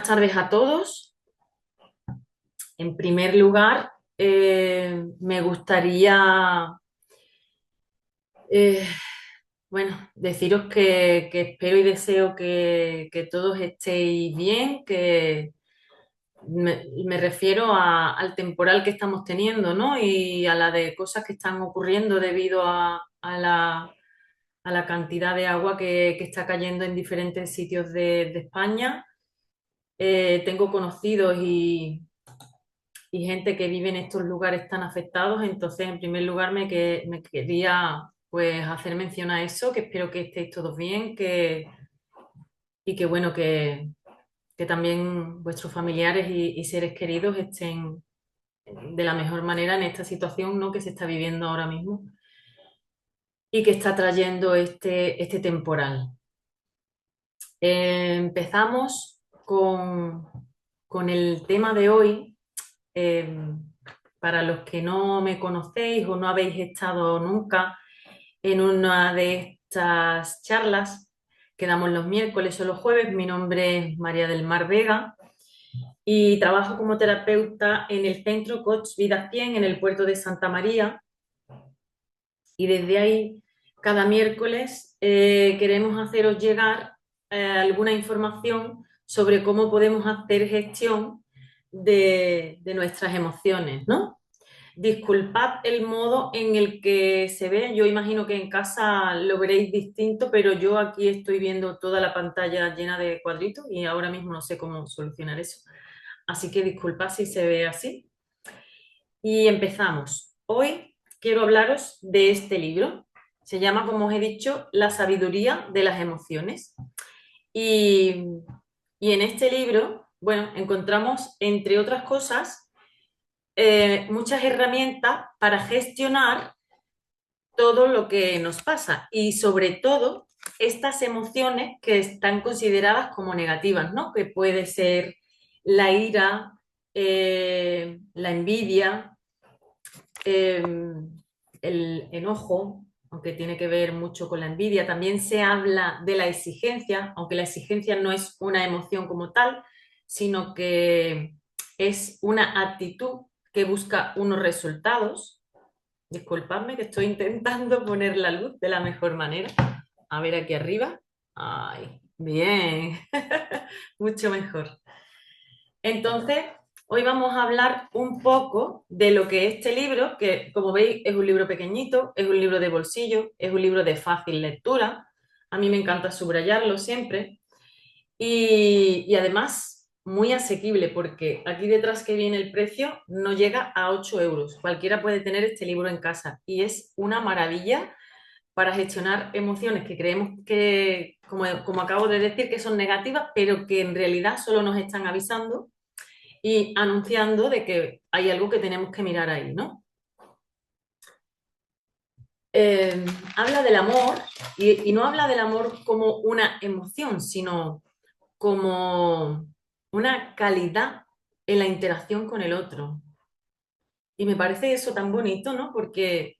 tardes a todos. En primer lugar, me gustaría, eh, deciros que espero y deseo que todos estéis bien, que me refiero al temporal que estamos teniendo, ¿no? Y a la de cosas que están ocurriendo debido a la cantidad de agua que está cayendo en diferentes sitios de España. Tengo conocidos y gente que vive en estos lugares tan afectados. Entonces, en primer lugar, me quería pues hacer mención a eso, que espero que estéis todos bien, y que bueno, que también vuestros familiares y seres queridos estén de la mejor manera en esta situación, ¿no?, que se está viviendo ahora mismo y que está trayendo este temporal. Empezamos con el tema de hoy. Eh, para los que no me conocéis o no habéis estado nunca en una de estas charlas que damos los miércoles o los jueves, mi nombre es María del Mar Vega y trabajo como terapeuta en el centro Coach Vida 100 en el puerto de Santa María, y desde ahí cada miércoles queremos haceros llegar alguna información sobre cómo podemos hacer gestión de nuestras emociones, ¿no? Disculpad el modo en el que se ve, yo imagino que en casa lo veréis distinto, pero yo aquí estoy viendo toda la pantalla llena de cuadritos y ahora mismo no sé cómo solucionar eso. Así que disculpad si se ve así. Y empezamos. Hoy quiero hablaros de este libro. Se llama, como os he dicho, La sabiduría de las emociones. Y, y en este libro, bueno, encontramos, entre otras cosas, muchas herramientas para gestionar todo lo que nos pasa y sobre todo estas emociones que están consideradas como negativas, ¿no? Que puede ser la ira, la envidia, eh, el enojo, aunque tiene que ver mucho con la envidia. También se habla de la exigencia, aunque la exigencia no es una emoción como tal, sino que es una actitud que busca unos resultados. Disculpadme que estoy intentando poner la luz de la mejor manera. A ver aquí arriba. Ay, bien. Mucho mejor. Entonces, hoy vamos a hablar un poco de lo que este libro, que como veis es un libro pequeñito, es un libro de bolsillo, es un libro de fácil lectura. A mí me encanta subrayarlo siempre. Y además, muy asequible, porque aquí detrás que viene el precio no llega a 8 euros. Cualquiera puede tener este libro en casa y es una maravilla para gestionar emociones que creemos que, como acabo de decir, que son negativas, pero que en realidad solo nos están avisando y anunciando de que hay algo que tenemos que mirar ahí, ¿no? Eh, Habla del amor y no habla del amor como una emoción, sino como una calidad en la interacción con el otro. Y me parece eso tan bonito, ¿no? Porque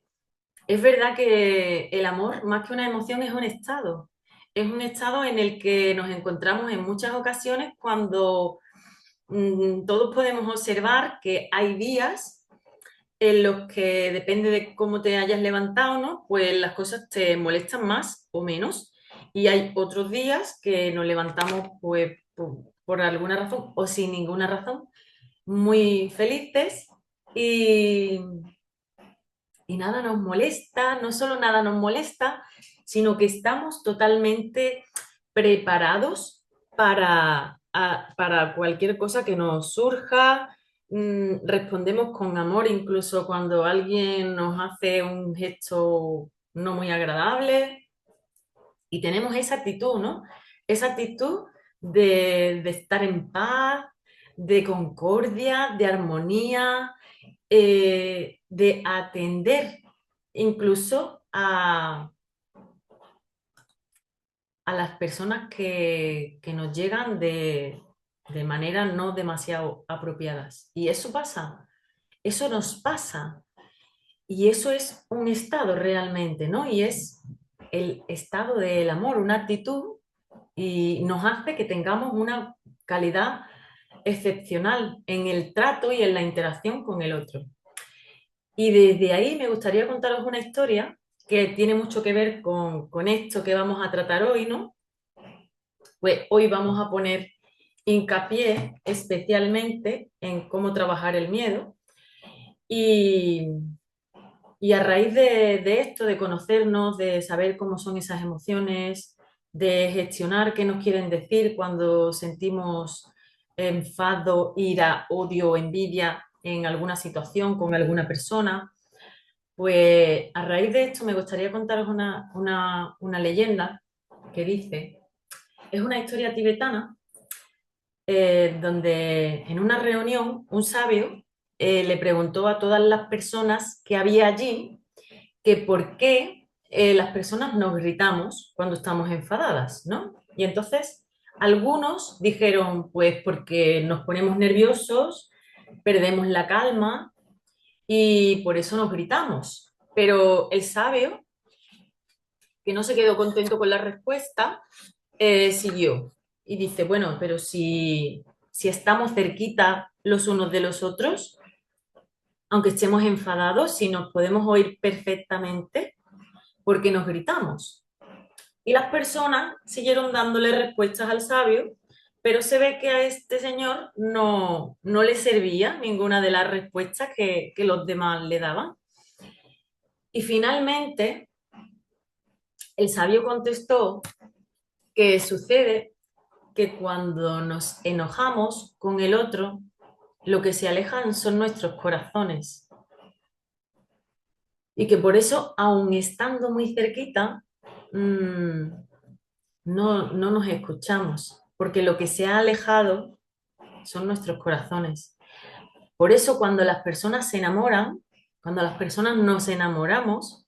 es verdad que el amor, más que una emoción, es un estado en el que nos encontramos en muchas ocasiones cuando todos podemos observar que hay días en los que, depende de cómo te hayas levantado, ¿no?, pues las cosas te molestan más o menos. Y hay otros días que nos levantamos pues por alguna razón o sin ninguna razón, muy felices, y, y nada nos molesta, no solo nada nos molesta, sino que estamos totalmente preparados para cualquier cosa que nos surja. Respondemos con amor incluso cuando alguien nos hace un gesto no muy agradable, y tenemos esa actitud, ¿no? Esa actitud de estar en paz, de concordia, de armonía, de atender incluso a las personas que nos llegan de manera no demasiado apropiadas. Y eso pasa, eso nos pasa. Y eso es un estado realmente, ¿no? Y es el estado del amor, una actitud, y nos hace que tengamos una calidad excepcional en el trato y en la interacción con el otro. Y desde ahí me gustaría contaros una historia que tiene mucho que ver con esto que vamos a tratar hoy, ¿no? Pues hoy vamos a poner hincapié especialmente en cómo trabajar el miedo y, y a raíz de esto, de conocernos, de saber cómo son esas emociones, de gestionar qué nos quieren decir cuando sentimos enfado, ira, odio, envidia en alguna situación con alguna persona, pues a raíz de esto me gustaría contaros una leyenda que dice, es una historia tibetana donde en una reunión un sabio le preguntó a todas las personas que había allí que por qué las personas nos gritamos cuando estamos enfadadas, ¿no? Y entonces algunos dijeron, pues porque nos ponemos nerviosos, perdemos la calma y por eso nos gritamos. Pero el sabio, que no se quedó contento con la respuesta, siguió y dice, bueno, pero si estamos cerquita los unos de los otros, aunque estemos enfadados, si nos podemos oír perfectamente, porque nos gritamos. Y las personas siguieron dándole respuestas al sabio, pero se ve que a este señor no le servía ninguna de las respuestas que los demás le daban. Y finalmente el sabio contestó que sucede que cuando nos enojamos con el otro, lo que se alejan son nuestros corazones. Y que por eso, aun estando muy cerquita, mmm, no nos escuchamos, porque lo que se ha alejado son nuestros corazones. Por eso cuando las personas se enamoran, cuando las personas nos enamoramos,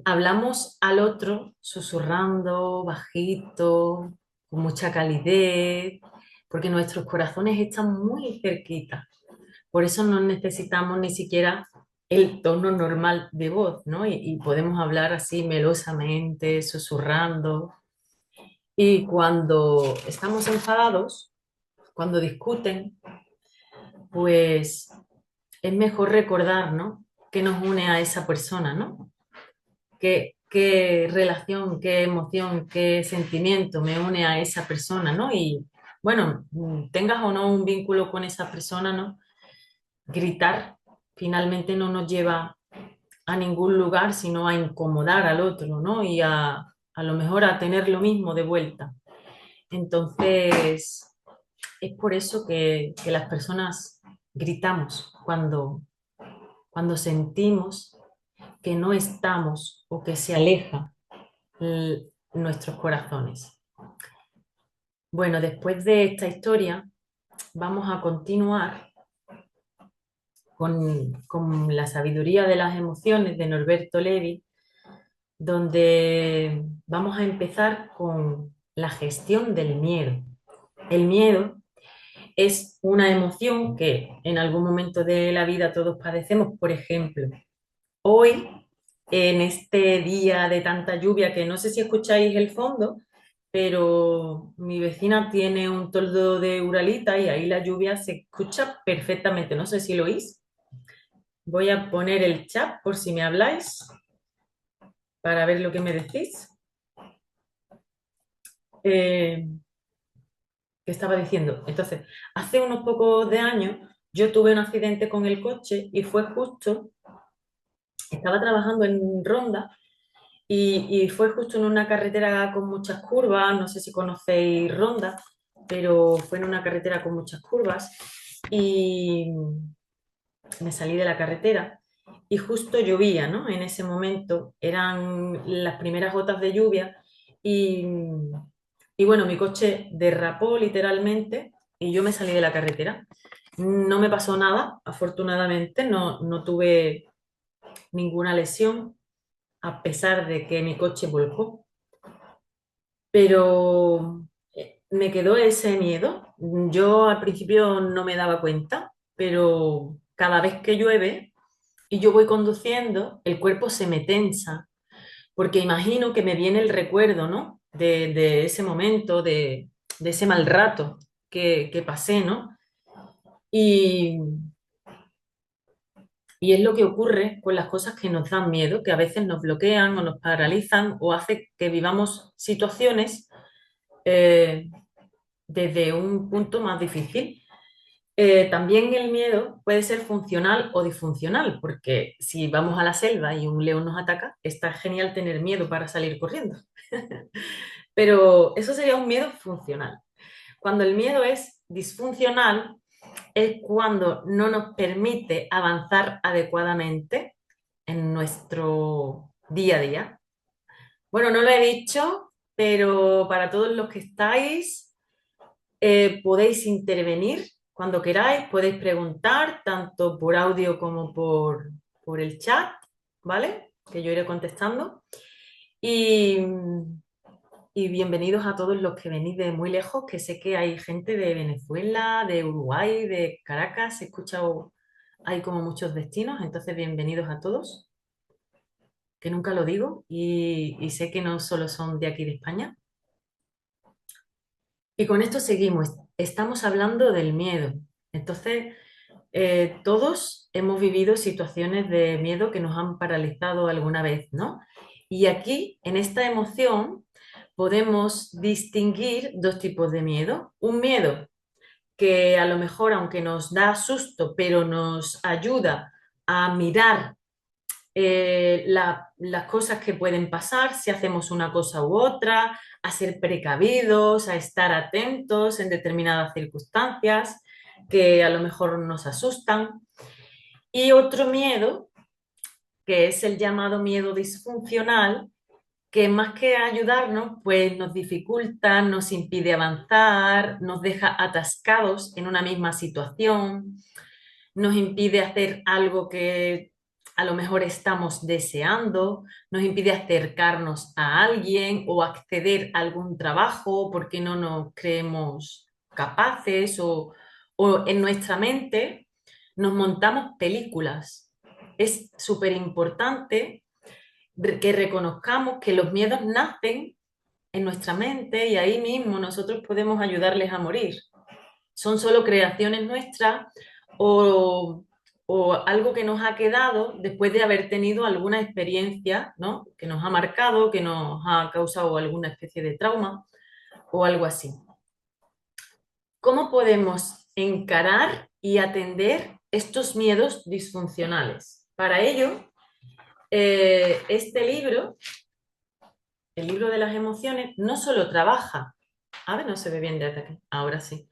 hablamos al otro susurrando, bajito, con mucha calidez, porque nuestros corazones están muy cerquitas. Por eso no necesitamos ni siquiera el tono normal de voz, ¿no? Y podemos hablar así melosamente, susurrando. Y cuando estamos enfadados, cuando discuten, pues es mejor recordar, ¿no? ¿Qué nos une a esa persona, ¿no? ¿Qué relación, qué emoción, qué sentimiento me une a esa persona, ¿no? Y bueno, tengas o no un vínculo con esa persona, ¿no? Gritar finalmente no nos lleva a ningún lugar, sino a incomodar al otro, ¿no? Y a lo mejor a tener lo mismo de vuelta. Entonces, es por eso que las personas gritamos cuando sentimos que no estamos o que se aleja nuestros corazones. Bueno, después de esta historia, vamos a continuar con la sabiduría de las emociones de Norberto Levi, donde vamos a empezar con la gestión del miedo. El miedo es una emoción que en algún momento de la vida todos padecemos. Por ejemplo, hoy, en este día de tanta lluvia, que no sé si escucháis el fondo, pero mi vecina tiene un toldo de Uralita y ahí la lluvia se escucha perfectamente. No sé si lo oís. Voy a poner el chat por si me habláis para ver lo que me decís. Eh, ¿Qué estaba diciendo? Entonces, hace unos pocos de años yo tuve un accidente con el coche y fue justo, estaba trabajando en Ronda y fue justo en una carretera con muchas curvas, no sé si conocéis Ronda, pero fue en una carretera con muchas curvas y me salí de la carretera y justo llovía, ¿no? En ese momento eran las primeras gotas de lluvia y, y bueno, mi coche derrapó literalmente y yo me salí de la carretera. No me pasó nada, afortunadamente, no tuve ninguna lesión, a pesar de que mi coche volcó. Pero me quedó ese miedo. Yo al principio no me daba cuenta, pero cada vez que llueve y yo voy conduciendo, el cuerpo se me tensa, porque imagino que me viene el recuerdo, ¿no? De ese momento, de ese mal rato. que pasé, ¿no? Y, y es lo que ocurre con las cosas que nos dan miedo, que a veces nos bloquean o nos paralizan o hace que vivamos situaciones eh, desde un punto más difícil. También el miedo puede ser funcional o disfuncional, porque si vamos a la selva y un león nos ataca, está genial tener miedo para salir corriendo. Pero eso sería un miedo funcional. Cuando el miedo es disfuncional, es cuando no nos permite avanzar adecuadamente en nuestro día a día. Bueno, no lo he dicho, pero para todos los que estáis, podéis intervenir cuando queráis, podéis preguntar tanto por audio como por el chat, ¿vale? Que yo iré contestando. Y, y bienvenidos a todos los que venís de muy lejos, que sé que hay gente de Venezuela, de Uruguay, de Caracas, he escuchado, hay como muchos destinos, entonces bienvenidos a todos, que nunca lo digo, y sé que no solo son de aquí de España. Y con esto seguimos, estamos hablando del miedo. Entonces, todos hemos vivido situaciones de miedo que nos han paralizado alguna vez, ¿no? Y aquí, en esta emoción, podemos distinguir dos tipos de miedo. Un miedo que a lo mejor, aunque nos da susto, pero nos ayuda a mirar las cosas que pueden pasar si hacemos una cosa u otra, a ser precavidos, a estar atentos en determinadas circunstancias que a lo mejor nos asustan. Y otro miedo, que es el llamado miedo disfuncional, que más que ayudarnos, pues nos dificulta, nos impide avanzar, nos deja atascados en una misma situación, nos impide hacer algo que a lo mejor estamos deseando, nos impide acercarnos a alguien o acceder a algún trabajo porque no nos creemos capaces o en nuestra mente nos montamos películas. Es súper importante que reconozcamos que los miedos nacen en nuestra mente y ahí mismo nosotros podemos ayudarles a morir. Son solo creaciones nuestras o, o algo que nos ha quedado después de haber tenido alguna experiencia, ¿no? Que nos ha marcado, que nos ha causado alguna especie de trauma o algo así. ¿Cómo podemos encarar y atender estos miedos disfuncionales? Para ello, este libro, el libro de las emociones, no solo trabaja, a ver, no se ve bien de ataque, ahora sí,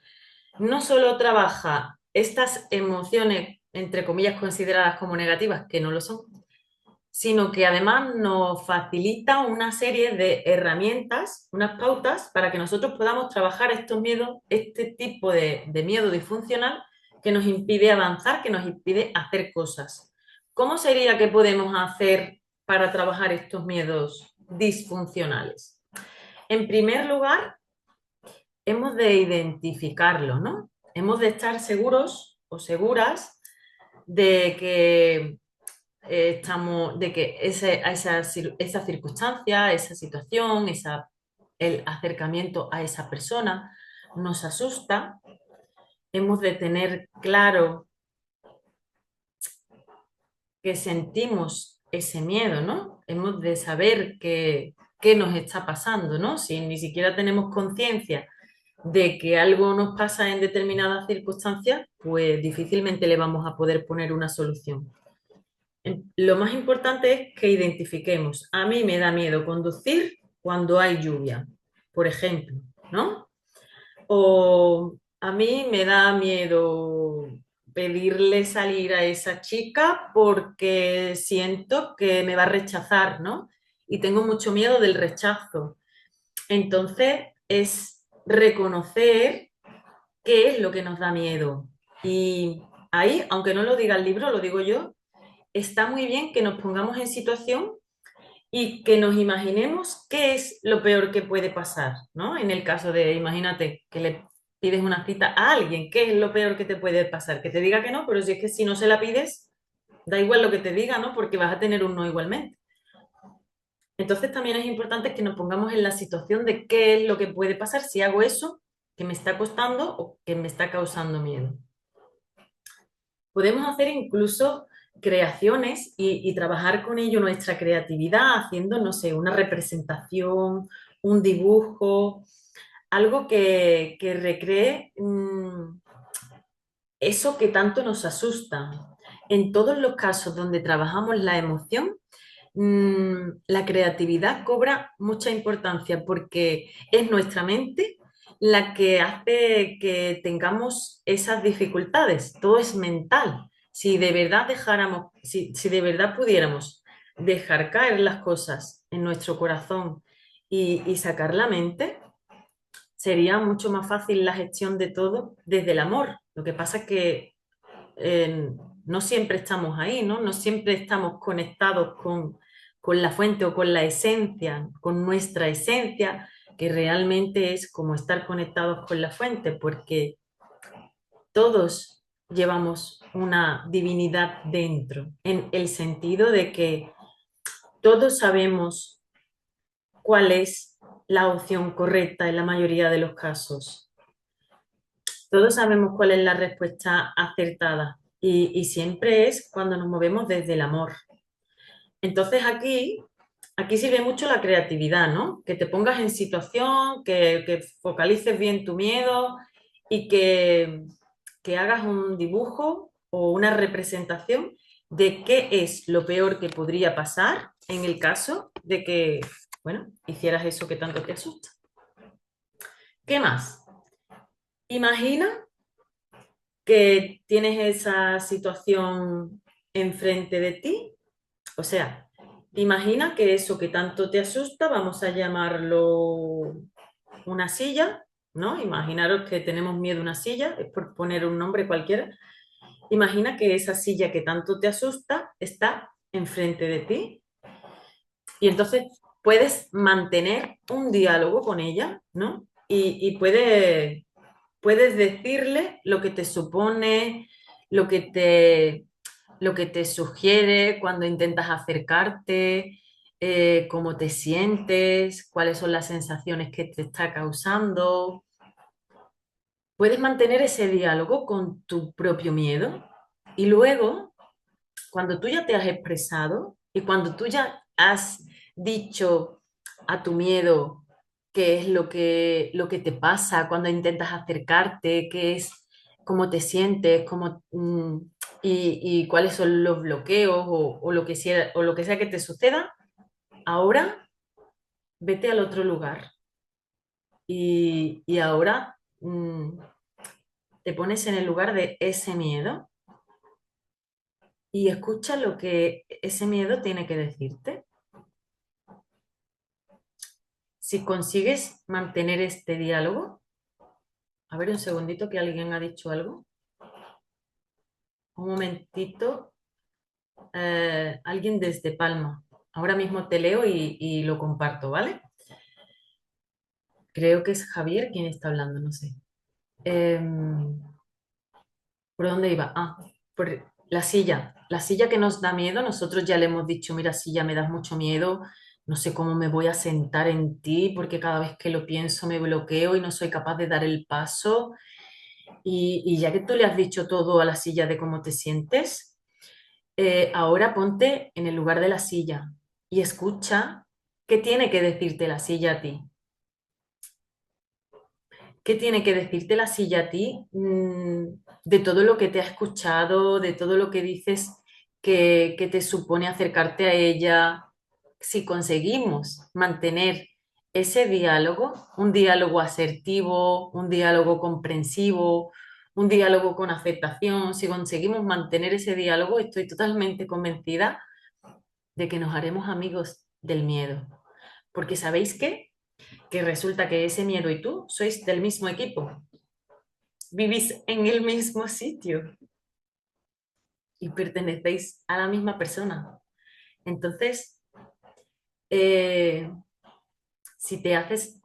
no solo trabaja estas emociones, entre comillas, consideradas como negativas, que no lo son, sino que además nos facilita una serie de herramientas, unas pautas para que nosotros podamos trabajar estos miedos, este tipo de miedo disfuncional que nos impide avanzar, que nos impide hacer cosas. ¿Cómo sería que podemos hacer para trabajar estos miedos disfuncionales? En primer lugar, hemos de identificarlo, ¿no? Hemos de estar seguros o seguras de que de que esa circunstancia, esa situación, el acercamiento a esa persona nos asusta. Hemos de tener claro que sentimos ese miedo, ¿no? Hemos de saber qué nos está pasando, ¿no? Si ni siquiera tenemos conciencia de que algo nos pasa en determinadas circunstancias, pues difícilmente le vamos a poder poner una solución. Lo más importante es que identifiquemos. A mí me da miedo conducir cuando hay lluvia, por ejemplo, ¿no? O a mí me da miedo pedirle salir a esa chica porque siento que me va a rechazar, ¿no? Y tengo mucho miedo del rechazo. Entonces, es reconocer qué es lo que nos da miedo. Y ahí, aunque no lo diga el libro, lo digo yo, está muy bien que nos pongamos en situación y que nos imaginemos qué es lo peor que puede pasar, ¿no? En el caso de, imagínate que le pides una cita a alguien, ¿qué es lo peor que te puede pasar? Que te diga que no, pero si es que si no se la pides, da igual lo que te diga, ¿no? Porque vas a tener un no igualmente. Entonces también es importante que nos pongamos en la situación de qué es lo que puede pasar si hago eso, que me está costando o que me está causando miedo. Podemos hacer incluso creaciones y trabajar con ello nuestra creatividad, haciendo, no sé, una representación, un dibujo, algo que recree eso que tanto nos asusta. En todos los casos donde trabajamos la emoción, la creatividad cobra mucha importancia porque es nuestra mente la que hace que tengamos esas dificultades. Todo es mental. Si de verdad dejáramos, si de verdad pudiéramos dejar caer las cosas en nuestro corazón y sacar la mente, sería mucho más fácil la gestión de todo desde el amor. Lo que pasa es que eh, no siempre estamos ahí, ¿no? No siempre estamos conectados con la fuente o con la esencia, con nuestra esencia, que realmente es como estar conectados con la fuente, porque todos llevamos una divinidad dentro, en el sentido de que todos sabemos cuál es la opción correcta en la mayoría de los casos. Todos sabemos cuál es la respuesta acertada y siempre es cuando nos movemos desde el amor. Entonces aquí sirve mucho la creatividad, ¿no? Que te pongas en situación, que focalices bien tu miedo y que hagas un dibujo o una representación de qué es lo peor que podría pasar en el caso de que, bueno, hicieras eso que tanto te asusta. ¿Qué más? Imagina que tienes esa situación enfrente de ti. O sea, imagina que eso que tanto te asusta, vamos a llamarlo una silla, ¿no? Imaginaros que tenemos miedo a una silla, es por poner un nombre cualquiera. Imagina que esa silla que tanto te asusta está enfrente de ti y entonces puedes mantener un diálogo con ella, ¿no? Y puedes decirle lo que te supone, lo que te, lo que te sugiere cuando intentas acercarte, cómo te sientes, cuáles son las sensaciones que te está causando. Puedes mantener ese diálogo con tu propio miedo y luego, cuando tú ya te has expresado y cuando tú ya has dicho a tu miedo qué es lo que te pasa cuando intentas acercarte, qué es, cómo te sientes, y cuáles son los bloqueos o lo que sea que te suceda, ahora vete al otro lugar y ahora te pones en el lugar de ese miedo y escucha lo que ese miedo tiene que decirte. Si consigues mantener este diálogo, a ver un segundito que alguien ha dicho algo. Un momentito, alguien desde Palma. Ahora mismo te leo y lo comparto, ¿vale? Creo que es Javier quien está hablando, no sé. ¿Por dónde iba? Ah, por la silla que nos da miedo, nosotros ya le hemos dicho, mira, silla, me das mucho miedo, no sé cómo me voy a sentar en ti, porque cada vez que lo pienso me bloqueo y no soy capaz de dar el paso. Y ya que tú le has dicho todo a la silla de cómo te sientes, ahora ponte en el lugar de la silla y escucha qué tiene que decirte la silla a ti. ¿Qué tiene que decirte la silla a ti de todo lo que te ha escuchado, de todo lo que dices que te supone acercarte a ella? Si conseguimos mantener ese diálogo, un diálogo asertivo, un diálogo comprensivo, un diálogo con aceptación, si conseguimos mantener ese diálogo, estoy totalmente convencida de que nos haremos amigos del miedo. Porque ¿sabéis qué? Que resulta que ese miedo y tú sois del mismo equipo, vivís en el mismo sitio y pertenecéis a la misma persona. Entonces, eh, si te haces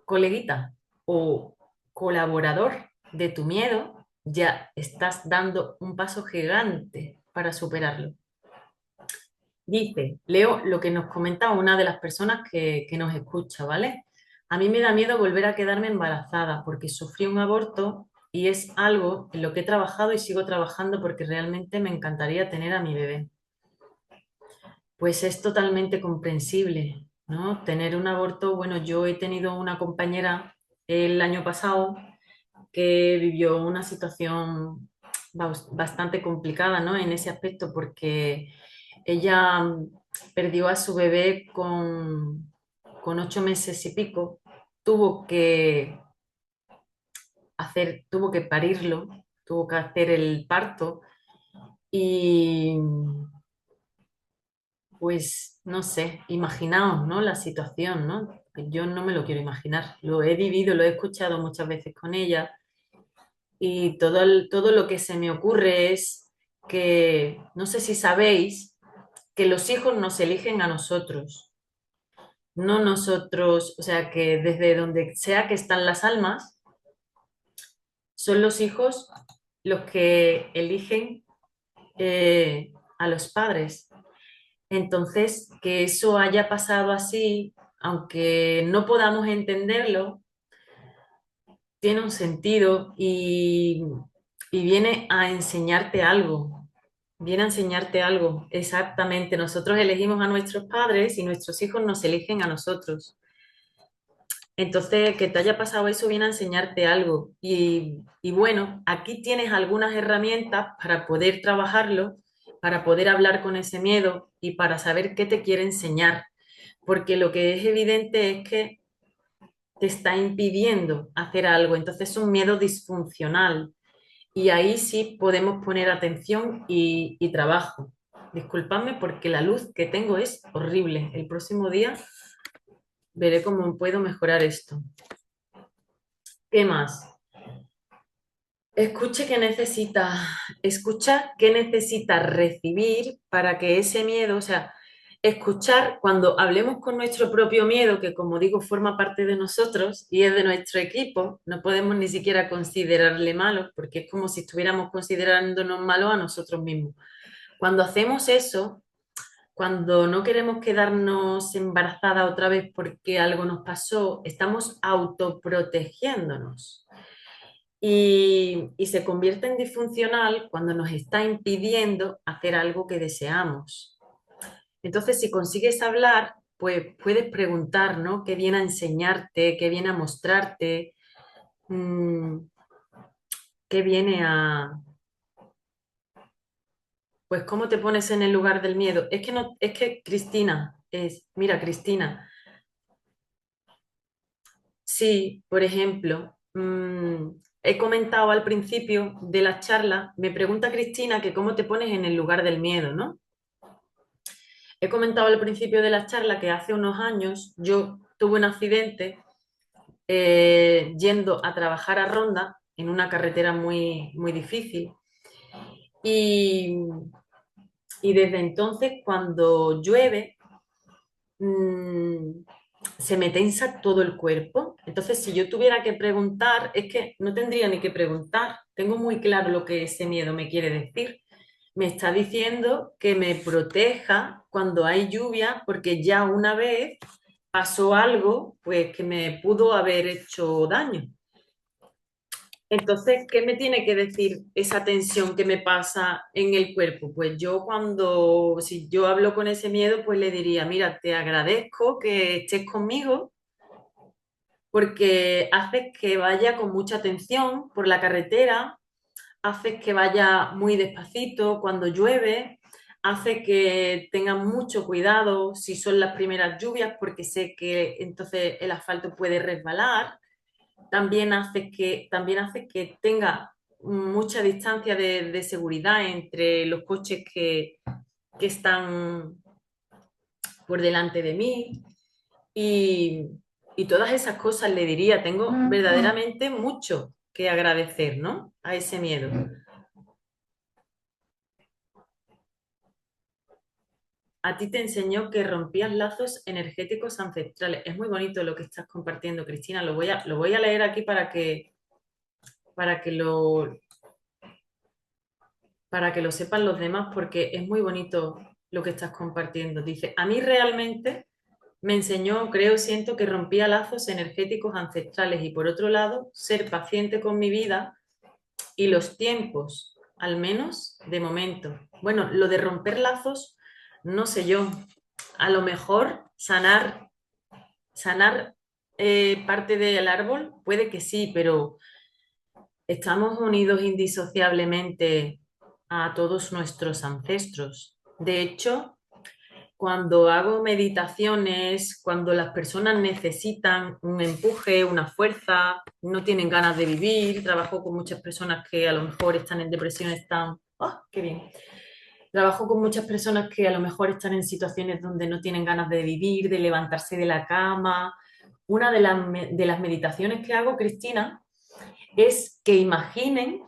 coleguita o colaborador de tu miedo, ya estás dando un paso gigante para superarlo. Dice, leo lo que nos comenta una de las personas que nos escucha, ¿vale? A mí me da miedo volver a quedarme embarazada porque sufrí un aborto y es algo en lo que he trabajado y sigo trabajando porque realmente me encantaría tener a mi bebé. Pues es totalmente comprensible, ¿no? Tener un aborto, bueno, yo he tenido una compañera el año pasado que vivió una situación bastante complicada, ¿no? En ese aspecto, porque ella perdió a su bebé con 8 meses y pico, tuvo que tuvo que parirlo, tuvo que hacer el parto y pues no sé, imaginaos, ¿no? La situación, ¿no? Yo no me lo quiero imaginar, lo he vivido, lo he escuchado muchas veces con ella y todo lo que se me ocurre es que, no sé si sabéis, que los hijos nos eligen a nosotros, no nosotros, o sea, que desde donde sea que están las almas, son los hijos los que eligen a los padres. Entonces, que eso haya pasado así, aunque no podamos entenderlo, tiene un sentido y viene a enseñarte algo. Viene a enseñarte algo. Exactamente. Nosotros elegimos a nuestros padres y nuestros hijos nos eligen a nosotros. Entonces, que te haya pasado eso viene a enseñarte algo. Y bueno, aquí tienes algunas herramientas para poder trabajarlo, para poder hablar con ese miedo y para saber qué te quiere enseñar. Porque lo que es evidente es que te está impidiendo hacer algo. Entonces es un miedo disfuncional. Y ahí sí podemos poner atención y trabajo. Disculpadme porque la luz que tengo es horrible. El próximo día veré cómo puedo mejorar esto. ¿Qué más? Escuche qué necesita, escucha qué necesita recibir para que ese miedo, o sea, escuchar cuando hablemos con nuestro propio miedo, que como digo, forma parte de nosotros y es de nuestro equipo, no podemos ni siquiera considerarle malo, porque es como si estuviéramos considerándonos malos a nosotros mismos. Cuando hacemos eso, cuando no queremos quedarnos embarazadas otra vez porque algo nos pasó, estamos autoprotegiéndonos y se convierte en disfuncional cuando nos está impidiendo hacer algo que deseamos. Entonces, si consigues hablar, pues puedes preguntar, ¿no? ¿Qué viene a enseñarte? ¿Qué viene a mostrarte? Mm, ¿Qué viene a... Pues cómo te pones en el lugar del miedo? Es que no, es que Cristina, mira, Cristina, sí, por ejemplo, he comentado al principio de la charla, me pregunta Cristina que cómo te pones en el lugar del miedo, ¿no? He comentado al principio de la charla que hace unos años yo tuve un accidente yendo a trabajar a Ronda en una carretera muy, muy difícil y, y desde entonces cuando llueve mm, se me tensa todo el cuerpo. Entonces si yo tuviera que preguntar, es que no tendría ni que preguntar, tengo muy claro lo que ese miedo me quiere decir. Me está diciendo que me proteja cuando hay lluvia, porque ya una vez pasó algo, pues que me pudo haber hecho daño. Entonces, ¿qué me tiene que decir esa tensión que me pasa en el cuerpo? Pues yo cuando, si yo hablo con ese miedo, pues le diría, mira, te agradezco que estés conmigo porque haces que vaya con mucha atención por la carretera, hace que vaya muy despacito cuando llueve, hace que tenga mucho cuidado si son las primeras lluvias, porque sé que entonces el asfalto puede resbalar. También hace que tenga mucha distancia de seguridad entre los coches que están por delante de mí. Y, y todas esas cosas le diría, tengo verdaderamente mucho que agradecer, ¿no? A ese miedo. A ti te enseñó que rompías lazos energéticos ancestrales. Es muy bonito lo que estás compartiendo, Cristina. Lo voy a leer aquí para que para que lo sepan los demás, porque es muy bonito lo que estás compartiendo. Dice, a mí realmente me enseñó, creo, siento que rompía lazos energéticos ancestrales y por otro lado, ser paciente con mi vida y los tiempos, al menos de momento. Bueno, lo de romper lazos, no sé yo. A lo mejor sanar parte del árbol, puede que sí, pero estamos unidos indisociablemente a todos nuestros ancestros. De hecho, cuando hago meditaciones, cuando las personas necesitan un empuje, una fuerza, no tienen ganas de vivir, trabajo con muchas personas que a lo mejor están en depresión, están, ¡ah, qué bien! Trabajo con muchas personas que a lo mejor están en situaciones donde no tienen ganas de vivir, de levantarse de la cama. Una de las meditaciones que hago, Cristina, es que imaginen.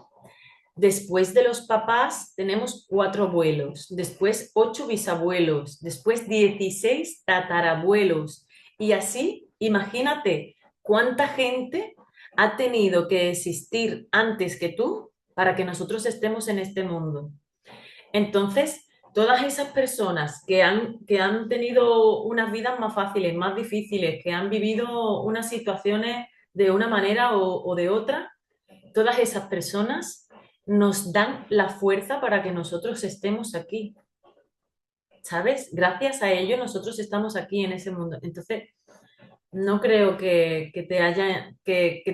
Después de los papás tenemos 4 abuelos, después 8 bisabuelos, después 16 tatarabuelos. Y así, imagínate cuánta gente ha tenido que existir antes que tú para que nosotros estemos en este mundo. Entonces, todas esas personas que han tenido unas vidas más fáciles, más difíciles, que han vivido unas situaciones de una manera o de otra, todas esas personas nos dan la fuerza para que nosotros estemos aquí, ¿sabes? Gracias a ello nosotros estamos aquí en ese mundo. Entonces, no creo que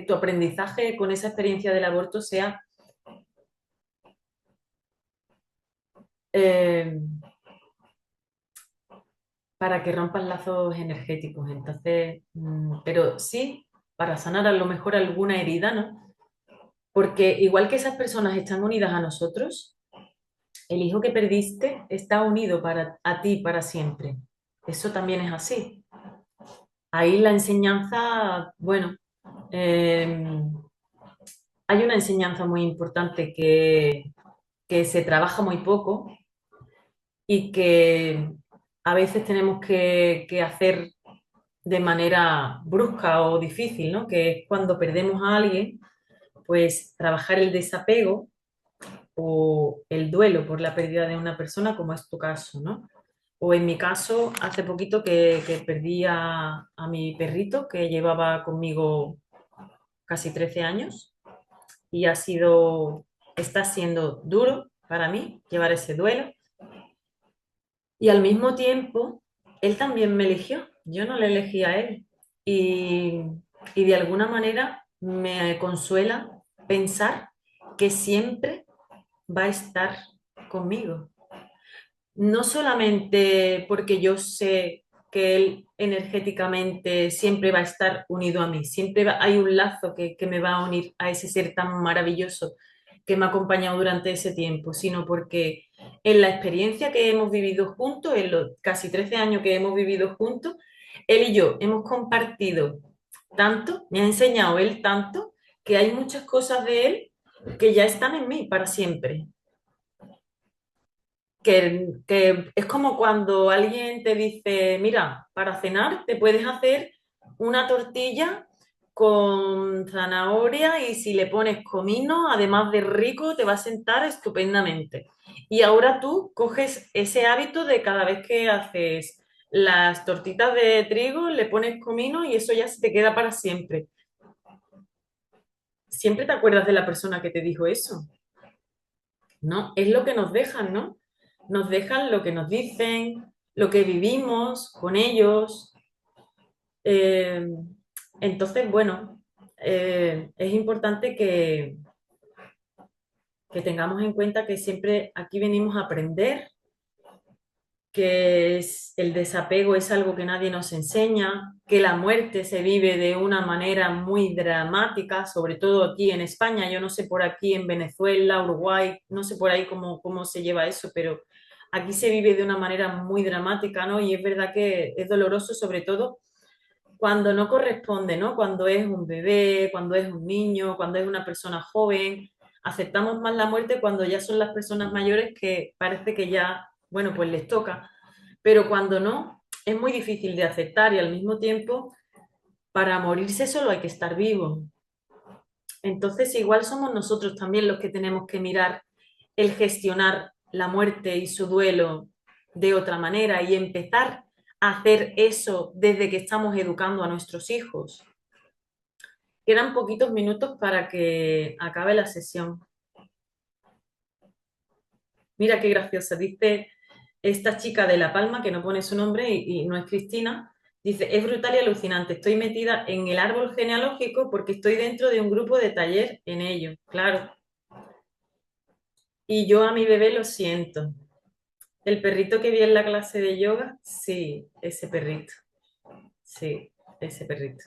tu aprendizaje con esa experiencia del aborto sea eh, para que rompan lazos energéticos. Entonces, pero sí para sanar a lo mejor alguna herida, ¿no? Porque igual que esas personas están unidas a nosotros, el hijo que perdiste está unido a ti para siempre. Eso también es así. Ahí la enseñanza, bueno, eh, hay una enseñanza muy importante que se trabaja muy poco y que a veces tenemos que hacer de manera brusca o difícil, ¿no? Que es cuando perdemos a alguien, pues trabajar el desapego o el duelo por la pérdida de una persona, como es tu caso, ¿no? O en mi caso, hace poquito que perdí a mi perrito que llevaba conmigo casi 13 años y está siendo duro para mí llevar ese duelo. Y al mismo tiempo, él también me eligió, yo no le elegí a él. Y, y de alguna manera me consuela pensar que siempre va a estar conmigo. No solamente porque yo sé que él energéticamente siempre va a estar unido a mí, hay un lazo que me va a unir a ese ser tan maravilloso que me ha acompañado durante ese tiempo, sino porque en la experiencia que hemos vivido juntos, en los casi 13 años que hemos vivido juntos, él y yo hemos compartido tanto, me ha enseñado él tanto, que hay muchas cosas de él que ya están en mí para siempre. Que es como cuando alguien te dice, mira, para cenar te puedes hacer una tortilla con zanahoria y si le pones comino, además de rico, te va a sentar estupendamente. Y ahora tú coges ese hábito de cada vez que haces las tortitas de trigo, le pones comino y eso ya se te queda para siempre. Siempre te acuerdas de la persona que te dijo eso, ¿no? Es lo que nos dejan, ¿no? Nos dejan lo que nos dicen, lo que vivimos con ellos. Eh, entonces, bueno, es importante que tengamos en cuenta que siempre aquí venimos a aprender, que el desapego es algo que nadie nos enseña, que la muerte se vive de una manera muy dramática, sobre todo aquí en España. Yo no sé por aquí en Venezuela, Uruguay, no sé por ahí cómo se lleva eso, pero aquí se vive de una manera muy dramática, ¿no? Y es verdad que es doloroso, sobre todo cuando no corresponde, ¿no? Cuando es un bebé, cuando es un niño, cuando es una persona joven. Aceptamos más la muerte cuando ya son las personas mayores que parece que ya, bueno, pues les toca. Pero cuando no, es muy difícil de aceptar y al mismo tiempo, para morirse solo hay que estar vivo. Entonces, igual somos nosotros también los que tenemos que mirar el gestionar la muerte y su duelo de otra manera y empezar hacer eso desde que estamos educando a nuestros hijos. Quedan poquitos minutos para que acabe la sesión. Mira qué graciosa, dice esta chica de La Palma, que no pone su nombre y no es Cristina, dice, es brutal y alucinante, estoy metida en el árbol genealógico porque estoy dentro de un grupo de taller en ello, claro. Y yo a mi bebé lo siento. El perrito que vi en la clase de yoga, sí, ese perrito, sí, ese perrito.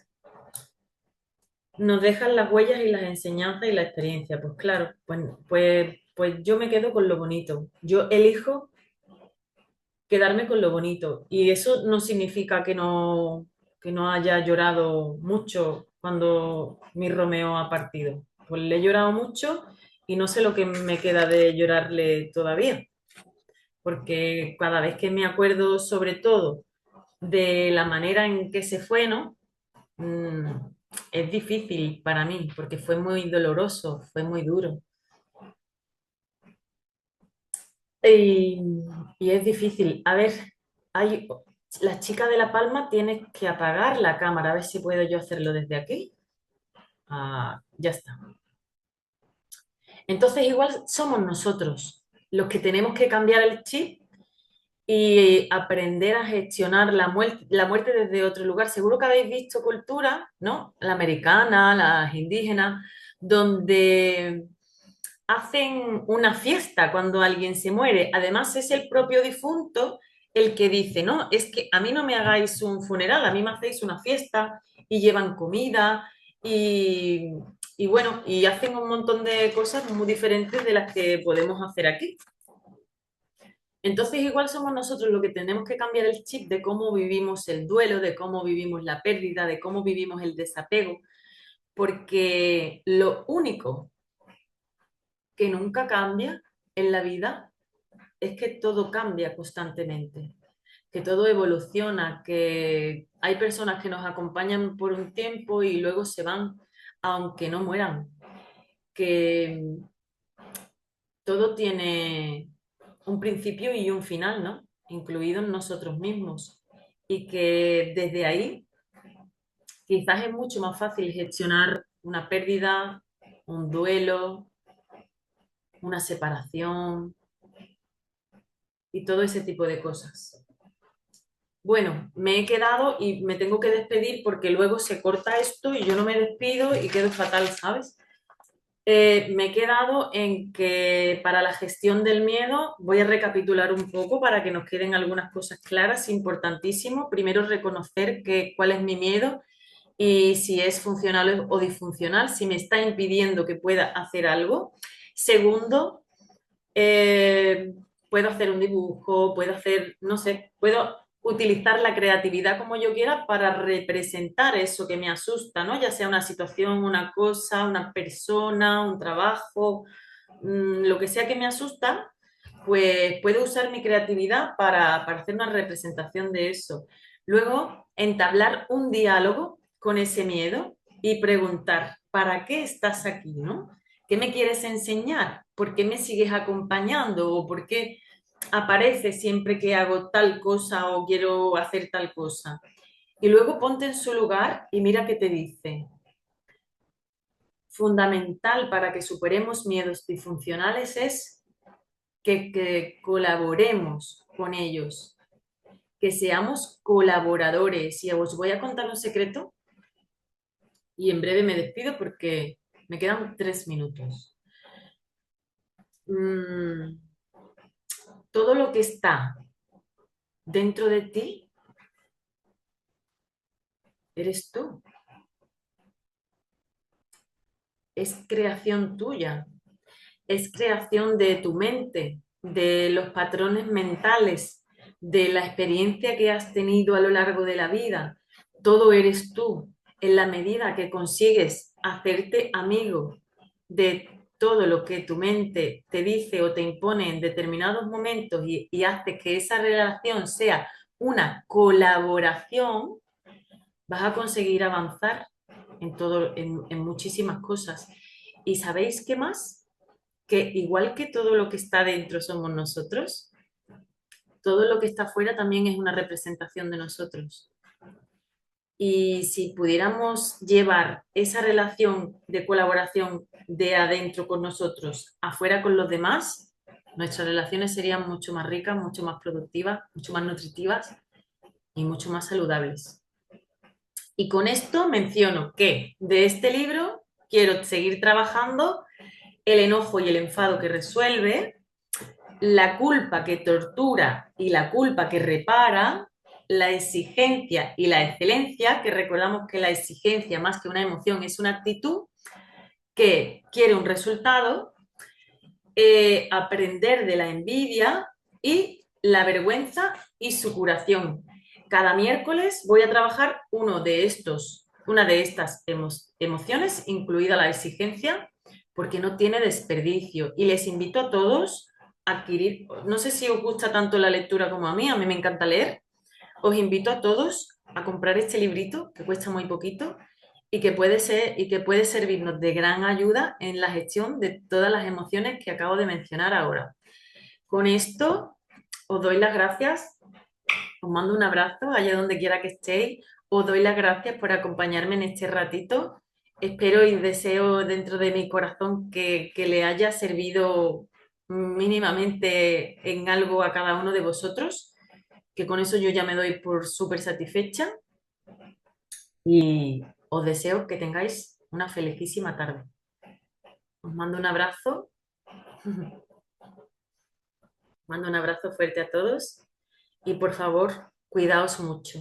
Nos dejan las huellas y las enseñanzas y la experiencia, pues claro, pues yo me quedo con lo bonito. Yo elijo quedarme con lo bonito. Y eso no significa que no haya llorado mucho cuando mi Romeo ha partido. Pues le he llorado mucho y no sé lo que me queda de llorarle todavía, porque cada vez que me acuerdo sobre todo de la manera en que se fue, ¿no? Es difícil para mí, porque fue muy doloroso, fue muy duro. Y, y es difícil. A ver, hay, la chica de La Palma tiene que apagar la cámara. A ver si puedo yo hacerlo desde aquí. Ah, ya está. Entonces, igual somos nosotros los que tenemos que cambiar el chip y aprender a gestionar la muerte desde otro lugar. Seguro que habéis visto cultura, ¿no? La americana, las indígenas, donde hacen una fiesta cuando alguien se muere. Además, es el propio difunto el que dice, no, es que a mí no me hagáis un funeral, a mí me hacéis una fiesta y llevan comida y, y bueno, y hacen un montón de cosas muy diferentes de las que podemos hacer aquí. Entonces, igual somos nosotros los que tenemos que cambiar el chip de cómo vivimos el duelo, de cómo vivimos la pérdida, de cómo vivimos el desapego, porque lo único que nunca cambia en la vida es que todo cambia constantemente, que todo evoluciona, que hay personas que nos acompañan por un tiempo y luego se van, aunque no mueran, que todo tiene un principio y un final, ¿no? Incluidos nosotros mismos. Y que desde ahí quizás es mucho más fácil gestionar una pérdida, un duelo, una separación y todo ese tipo de cosas. Bueno, me he quedado y me tengo que despedir porque luego se corta esto y yo no me despido y quedo fatal, ¿sabes? Me he quedado en que para la gestión del miedo voy a recapitular un poco para que nos queden algunas cosas claras, importantísimo. Primero, reconocer cuál es mi miedo y si es funcional o disfuncional, si me está impidiendo que pueda hacer algo. Segundo, eh, puedo hacer un dibujo, puedo hacer, no sé, puedo utilizar la creatividad como yo quiera para representar eso que me asusta, ¿no? Ya sea una situación, una cosa, una persona, un trabajo, lo que sea que me asusta, pues puedo usar mi creatividad para hacer una representación de eso. Luego, entablar un diálogo con ese miedo y preguntar, ¿para qué estás aquí, no? ¿Qué me quieres enseñar? ¿Por qué me sigues acompañando? ¿O por qué apareces siempre que hago tal cosa o quiero hacer tal cosa? Y luego ponte en su lugar y mira qué te dice. Fundamental para que superemos miedos disfuncionales es que colaboremos con ellos, que seamos colaboradores. Y os voy a contar un secreto y en breve me despido porque me quedan 3 minutos. Mm, todo lo que está dentro de ti eres tú, es creación tuya, es creación de tu mente, de los patrones mentales, de la experiencia que has tenido a lo largo de la vida. Todo eres tú. En la medida que consigues hacerte amigo de todo lo que tu mente te dice o te impone en determinados momentos y hace que esa relación sea una colaboración, vas a conseguir avanzar en muchísimas cosas. ¿Y sabéis qué más? Que igual que todo lo que está dentro somos nosotros, todo lo que está afuera también es una representación de nosotros. Y si pudiéramos llevar esa relación de colaboración de adentro con nosotros, afuera con los demás, nuestras relaciones serían mucho más ricas, mucho más productivas, mucho más nutritivas y mucho más saludables. Y con esto menciono que de este libro quiero seguir trabajando el enojo y el enfado que resuelve, la culpa que tortura y la culpa que repara, la exigencia y la excelencia, que recordamos que la exigencia más que una emoción es una actitud que quiere un resultado, aprender de la envidia y la vergüenza y su curación. Cada miércoles voy a trabajar una de estas emociones, incluida la exigencia, porque no tiene desperdicio. Y les invito a todos a adquirir, no sé si os gusta tanto la lectura como a mí me encanta leer. Os invito a todos a comprar este librito, que cuesta muy poquito, y que puede servirnos de gran ayuda en la gestión de todas las emociones que acabo de mencionar ahora. Con esto os doy las gracias, os mando un abrazo allá donde quiera que estéis, os doy las gracias por acompañarme en este ratito. Espero y deseo dentro de mi corazón que le haya servido mínimamente en algo a cada uno de vosotros, que con eso yo ya me doy por súper satisfecha y os deseo que tengáis una felicísima tarde. Os mando un abrazo, mando un abrazo fuerte a todos y por favor, cuidaos mucho.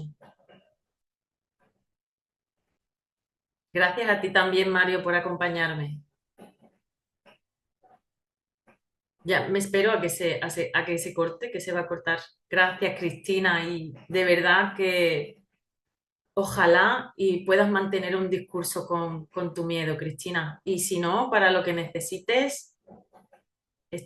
Gracias a ti también, Mario, por acompañarme. Ya, me espero a que se corte, que se va a cortar. Gracias, Cristina, y de verdad que ojalá y puedas mantener un discurso con tu miedo, Cristina. Y si no, para lo que necesites, estoy